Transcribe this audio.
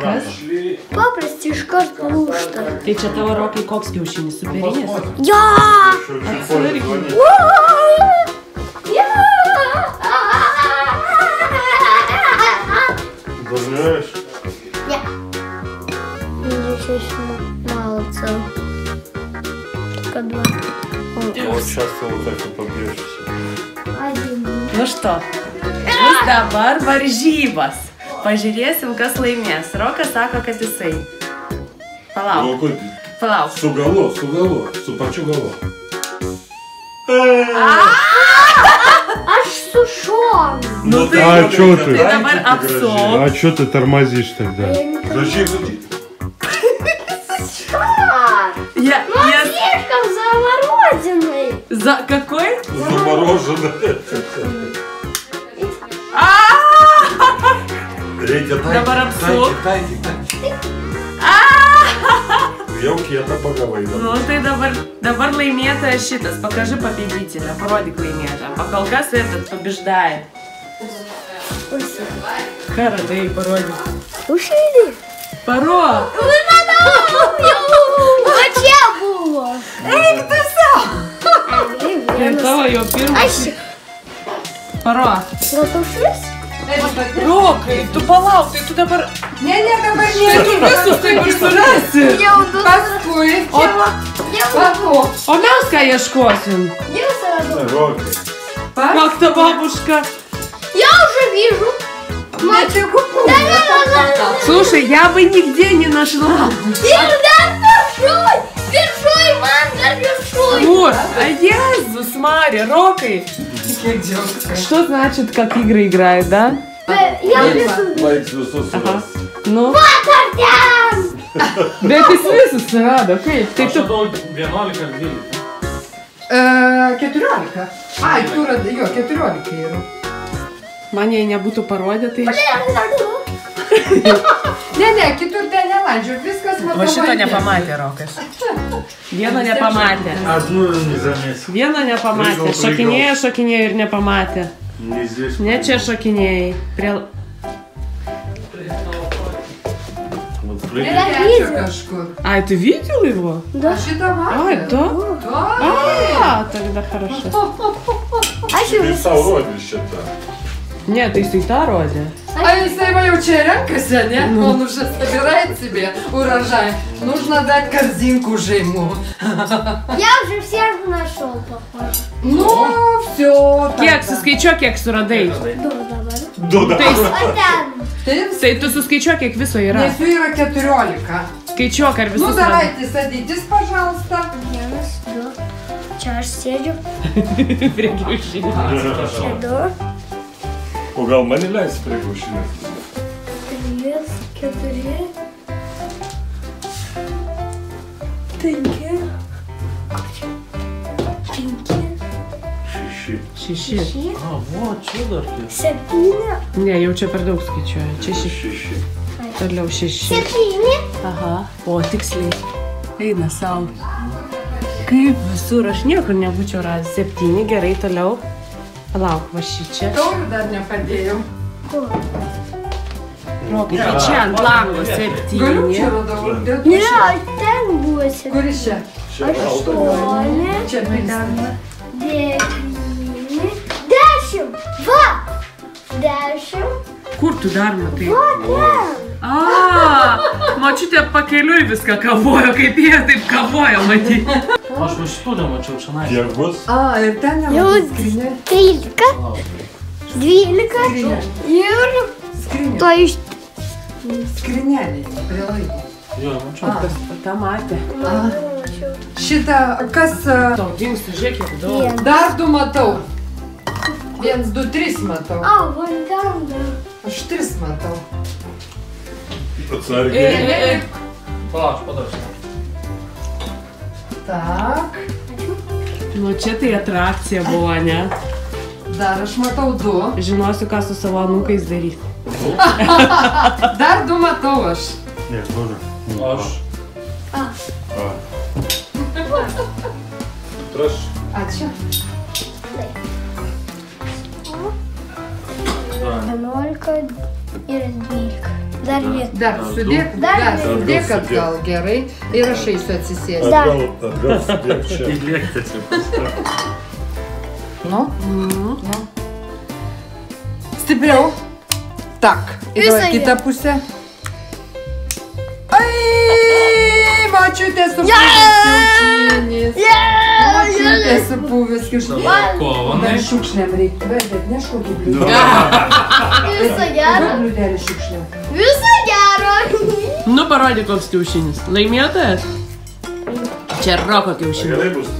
Kas? Paprasti iš karto lūžta. Tai čia tavo Rokai koks kiaušinis? Superinis? Jo! Доверяешь? Нет. Здесь мало целых. Только 2. Вот сейчас ты вот так и побьешься. 1. Nu što, bus dabar varžybos. Pažiūrėsim, kas laimės. Rokas sako, kad jisai. Palauk. Palauk. Su galu, su pačiu galu. Aš su šonu. Nu tai, А чё tai ты? dabar apsuk. А чё ты тормозишь тогда? Зачем? Я... Слишком замороженный. За какой? Заморожено. Редя, Dabar apsuk. тайте. Vėlgi jie tą pagavai. Nu tai dabar laimėtojas šitas. Покажи победителя. Parodyk laimėtoją. Pakol kas этот побеждает. Ką radai, parodyk. Ушли. Paro. O čia buvo. Eik tu savo. Tai tavo jau pirmas. Paro. Ratušis? Rokai, tu palauk, tai tu dabar... Ne, dabar Tai tu visus taip ir surasi. Jau du. Paskui. O mes ką ieškosim? Jau suradu. Как ta babuška? Я уже вижу. Слушай, я бы нигде не нашла. Большой, манго большой. Вот, а Иисус, Мария, Рокой. Что значит, как игры играют, да? Я вижу. Laiks visus suras. Ну? Патартян. Bet jis visus surado, kaip? Tai tu... 11 ar 12. 14. Ai, tu radai, jo, 14 yra. Man jei nebūtų parodę, tai... Ne, kitur ten nelandžiu, viskas matau. Va šito nepamatė Rokas. Vieno nepamatė. Одну не заметил. Vieno nepamatė. Šokinėjo ir nepamatė. Не здесь. Ne čia šokinėjai. Prie... Вот Čia kažkur. Ai, ты видел его? Да. Šitą А, matė? да? Da. А, тогда хорошо. Лица уродище-то. Не, ты всегда родя. А если его уже рянкася, не? Он уже собирает себе урожай. Нужно дать корзинку уже ему. Я уже всех нашел, похоже. Ну, все. Kiek suskaičiuok, kiek suradai. Да. Tai, Ты tai tu suskaičiuok, kiek viso yra. Несу yra 14. Skaičiuok, ar Ну, visus radai. давайте, садитесь, пожалуйста. Vienas, 2. Čia aš sėdžiu. Prie kiaušinių. Sėdu. O gal mane leis prie kiaušinės? 3, 4. 5. 5. 6. 6. A, vo, čia dar tie. 7. Ne, jau čia per daug skaičiuoja. Čia 6. 6. Toliau 6. 7. Aha. O, tiksliai. Eina savo. Kaip visur, aš niekur nebūčiau radęs. 7, gerai, toliau. Palauk, va šį čia. Taurių dar nepadėjau. Kur? Rokai, tai čia ant lango Galiu 7. čia radau. Ne, aš ten būsiu. Kuris čia? 8. Čia 9. 10. Va! 10. Kur tu dar matai? Va, ten. A, mačiutė pakeliui viską kavojo, kaip jie taip kavojo, matyt. Aš va šitų nemačiau čionai. Kiek bus? A, ir ten Jau nematau skrinė. 13. 12. Ir Skrinė. to iš... Skrinelė. Prie laiko. Jo, mačiau. Ta matė. Šitą, kas... Tau dingsta, žiūrėk, kiek daug. Dar 2 matau. 1, 2, 3 matau. A, vandanda. Aš 3 matau. Atsargiai. Palauk, padarsiu. Tak. Nu, čia tai atrakcija buvo, ne? Dar aš matau 2. Žinosiu, ką su savo anūkais daryti. Dar 2 matau aš. Не, тоже. Aš. Traš. Ačiū. 11 ir 12. Dar vieną. Dar sudėk, dar sudėk atgal gerai ir aš eisiu atsisėsti. Atgal sudėk čia. Įlėkti čia. Nu. Stipriau. Tak. Ir Visą kitą pusę. Ai, mačiutė supuvęs kiaušinis. Mačiutė supuvęs kiaušinis. Kovonai. Dar šiukšliam reikia. Bet neškokį bliūdą. Viso gero. Bliūdelį šiukšliam. Viso gero. Nu, parodyk koks kiaušinis. Laimėtojas? Čia Roko kiaušinis. Gerai bus.